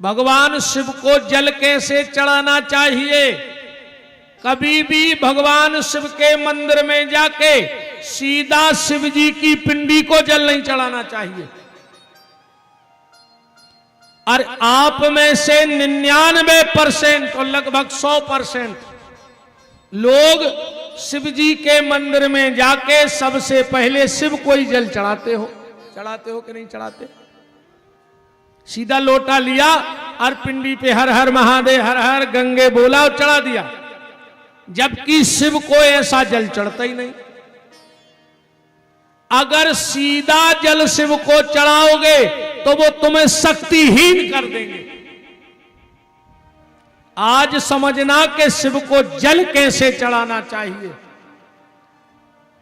भगवान शिव को जल कैसे चढ़ाना चाहिए? कभी भी भगवान शिव के मंदिर में जाके सीधा शिव जी की पिंडी को जल नहीं चढ़ाना चाहिए। और आप में से 99% और लगभग 100% लोग शिव जी के मंदिर में जाके सबसे पहले शिव को ही जल चढ़ाते हो कि नहीं चढ़ाते? सीधा लोटा लिया और पिंडी पे हर हर महादेव हर हर गंगे बोला और चढ़ा दिया, जबकि शिव को ऐसा जल चढ़ता ही नहीं। अगर सीधा जल शिव को चढ़ाओगे तो वो तुम्हें शक्तिहीन कर देंगे। आज समझना कि शिव को जल कैसे चढ़ाना चाहिए।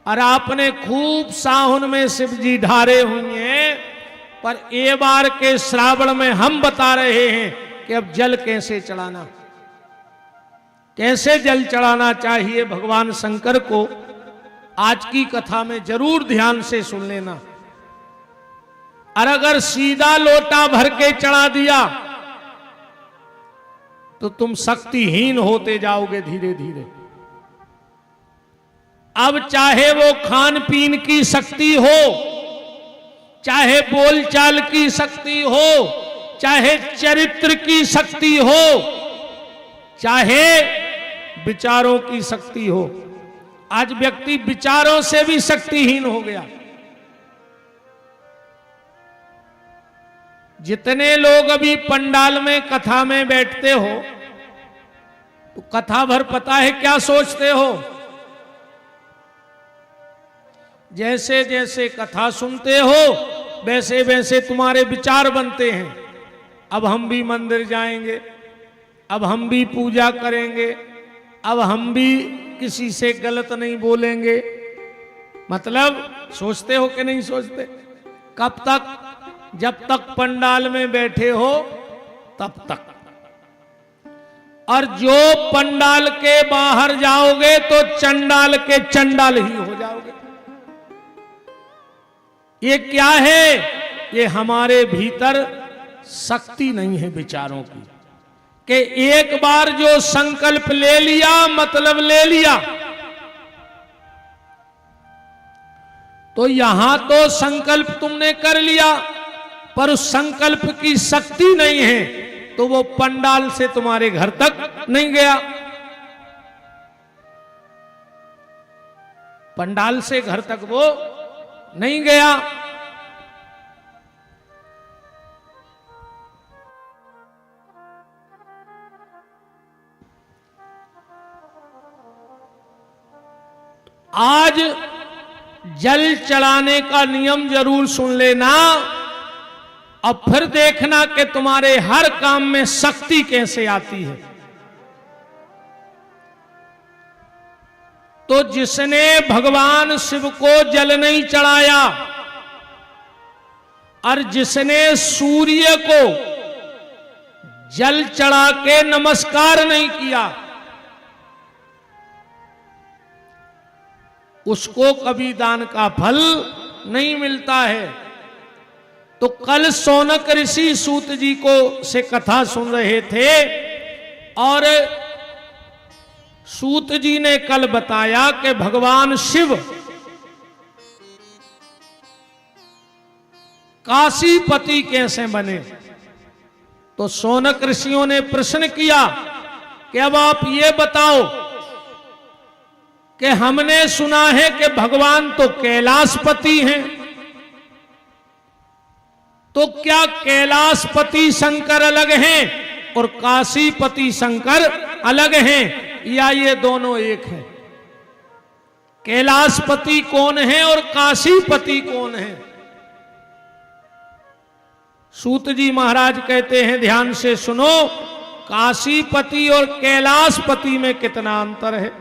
और आपने खूब सावन में शिव जी ढारे होंगे, पर ए बार के श्रावण में हम बता रहे हैं कि अब जल कैसे चढ़ाना, कैसे जल चढ़ाना चाहिए भगवान शंकर को। आज की कथा में जरूर ध्यान से सुन लेना। और अगर सीधा लोटा भर के चढ़ा दिया तो तुम शक्तिहीन होते जाओगे धीरे धीरे। अब चाहे वो खान पीन की शक्ति हो, चाहे बोलचाल की शक्ति हो, चाहे चरित्र की शक्ति हो, चाहे विचारों की शक्ति हो, आज व्यक्ति विचारों से भी शक्तिहीन हो गया। जितने लोग अभी पंडाल में कथा में बैठते हो तो कथा भर पता है क्या सोचते हो? जैसे जैसे कथा सुनते हो वैसे वैसे तुम्हारे विचार बनते हैं। अब हम भी मंदिर जाएंगे, अब हम भी पूजा करेंगे, अब हम भी किसी से गलत नहीं बोलेंगे। मतलब सोचते हो कि नहीं सोचते? कब तक? जब तक पंडाल में बैठे हो तब तक। और जो पंडाल के बाहर जाओगे तो चंडाल के चंडाल ही हो जाओगे। ये क्या है? ये हमारे भीतर शक्ति नहीं है विचारों की, कि एक बार जो संकल्प ले लिया मतलब ले लिया। तो यहां तो संकल्प तुमने कर लिया, पर उस संकल्प की शक्ति नहीं है, तो वो पंडाल से तुम्हारे घर तक नहीं गया। पंडाल से घर तक वो नहीं गया। आज जल चढ़ाने का नियम जरूर सुन लेना और फिर देखना कि तुम्हारे हर काम में शक्ति कैसे आती है। तो जिसने भगवान शिव को जल नहीं चढ़ाया और जिसने सूर्य को जल चढ़ा के नमस्कार नहीं किया, उसको कभी दान का फल नहीं मिलता है। तो कल शौनक ऋषि सूत जी को से कथा सुन रहे थे और सूत जी ने कल बताया कि भगवान शिव काशीपति कैसे बने। तो शौनक ऋषियों ने प्रश्न किया कि अब आप ये बताओ कि हमने सुना है कि भगवान तो कैलाशपति हैं, तो क्या कैलाशपति शंकर अलग हैं और काशीपति शंकर अलग हैं, या ये दोनों एक हैं? कैलाशपति कौन है और काशीपति कौन है? सूत जी महाराज कहते हैं, ध्यान से सुनो, काशीपति और कैलाशपति में कितना अंतर है।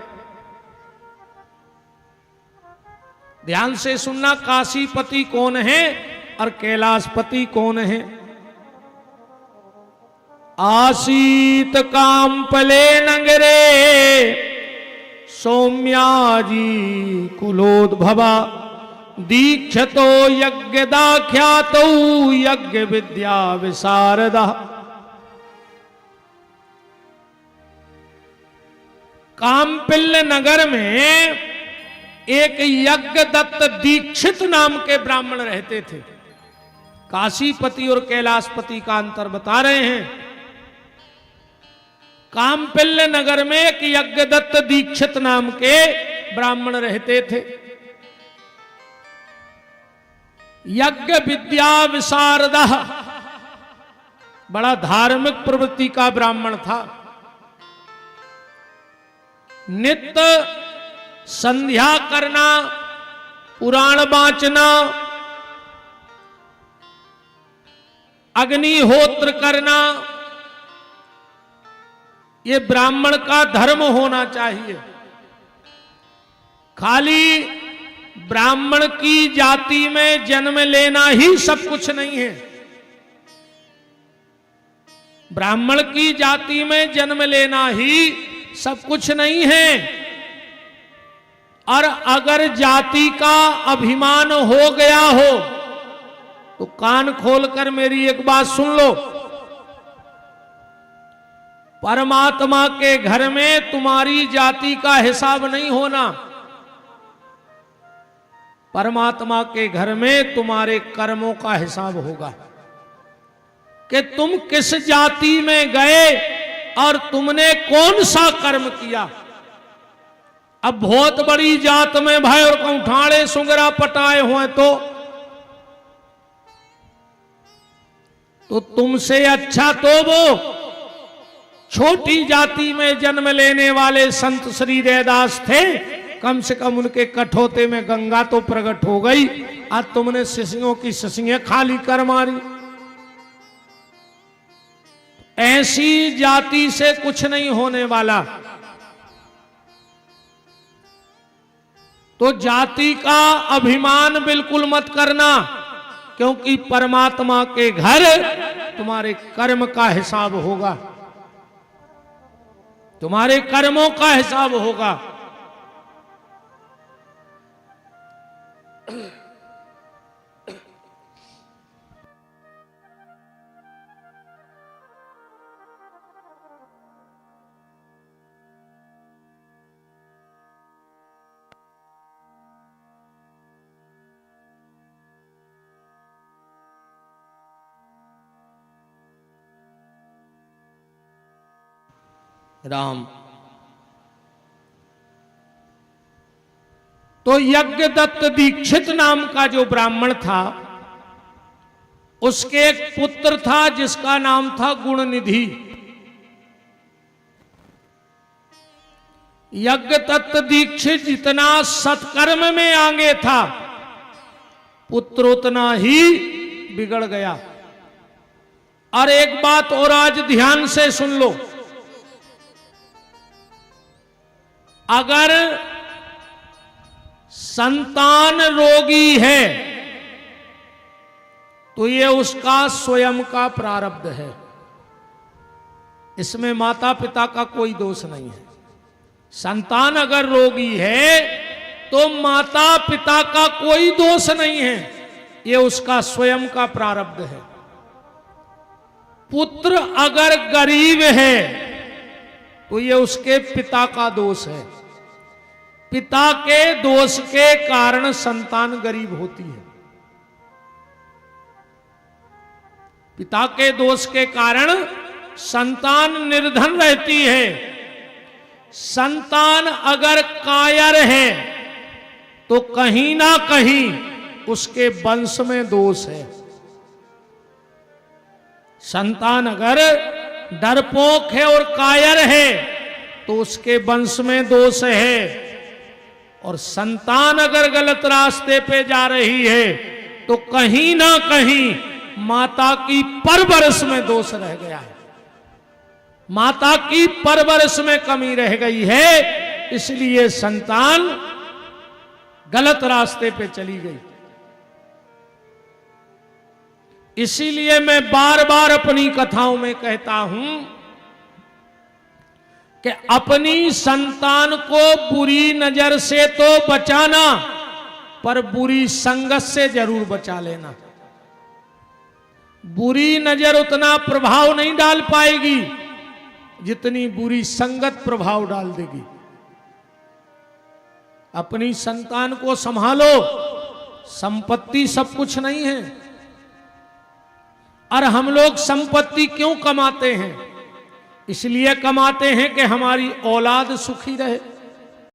ध्यान से सुनना, काशीपति कौन है और कैलाशपति कौन है? आसीत कामपले नगरे सौम्याजी कुलोद्भवा दीक्षतो यज्ञ दाख्यातो यज्ञ विद्या विशारदा। कामपिल्य नगर में एक यज्ञदत्त दीक्षित नाम के ब्राह्मण रहते थे। काशीपति और कैलाशपति का अंतर बता रहे हैं। कामपिल्य नगर में एक यज्ञदत्त दीक्षित नाम के ब्राह्मण रहते थे। यज्ञ विद्या विशारदः, बड़ा धार्मिक प्रवृत्ति का ब्राह्मण था। नित्य संध्या करना, पुराण वाचना, अग्निहोत्र करना, ये ब्राह्मण का धर्म होना चाहिए। खाली ब्राह्मण की जाति में जन्म लेना ही सब कुछ नहीं है। ब्राह्मण की जाति में जन्म लेना ही सब कुछ नहीं है। और अगर जाति का अभिमान हो गया हो तो कान खोलकर मेरी एक बात सुन लो। परमात्मा के घर में तुम्हारी जाति का हिसाब नहीं होना। परमात्मा के घर में तुम्हारे कर्मों का हिसाब होगा कि तुम किस जाति में गए और तुमने कौन सा कर्म किया। अब बहुत बड़ी जात में भाई और कौठाड़े सुंगरा पटाए हुए तो तुमसे अच्छा तो वो छोटी जाति में जन्म लेने वाले संत श्री रैदास थे। कम से कम उनके कठोते में गंगा तो प्रकट हो गई। आज तुमने शिशियों की शिशियां खाली कर मारी। ऐसी जाति से कुछ नहीं होने वाला। तो जाति का अभिमान बिल्कुल मत करना, क्योंकि परमात्मा के घर तुम्हारे कर्म का हिसाब होगा। तुम्हारे कर्मों का हिसाब होगा। राम। तो यज्ञदत्त दीक्षित नाम का जो ब्राह्मण था, उसके एक पुत्र था जिसका नाम था गुणनिधि। यज्ञदत्त दीक्षित जितना सत्कर्म में आगे था, पुत्र उतना ही बिगड़ गया। और एक बात और आज ध्यान से सुन लो। अगर संतान रोगी है तो ये उसका स्वयं का प्रारब्ध है। इसमें माता पिता का कोई दोष नहीं है। संतान अगर रोगी है तो माता पिता का कोई दोष नहीं है, ये उसका स्वयं का प्रारब्ध है। पुत्र अगर गरीब है तो ये उसके पिता का दोष है। पिता के दोष के कारण संतान गरीब होती है। पिता के दोष के कारण संतान निर्धन रहती है। संतान अगर कायर है तो कहीं ना कहीं उसके वंश में दोष है। संतान अगर डरपोक है और कायर है तो उसके वंश में दोष है। और संतान अगर गलत रास्ते पे जा रही है तो कहीं ना कहीं माता की परवरिश में दोष रह गया है। माता की परवरिश में कमी रह गई है, इसलिए संतान गलत रास्ते पे चली गई। इसीलिए मैं बार बार अपनी कथाओं में कहता हूं कि अपनी संतान को बुरी नजर से तो बचाना, पर बुरी संगत से जरूर बचा लेना। बुरी नजर उतना प्रभाव नहीं डाल पाएगी जितनी बुरी संगत प्रभाव डाल देगी। अपनी संतान को संभालो। संपत्ति सब कुछ नहीं है। और हम लोग संपत्ति क्यों कमाते हैं? इसलिए कमाते हैं कि हमारी औलाद सुखी रहे।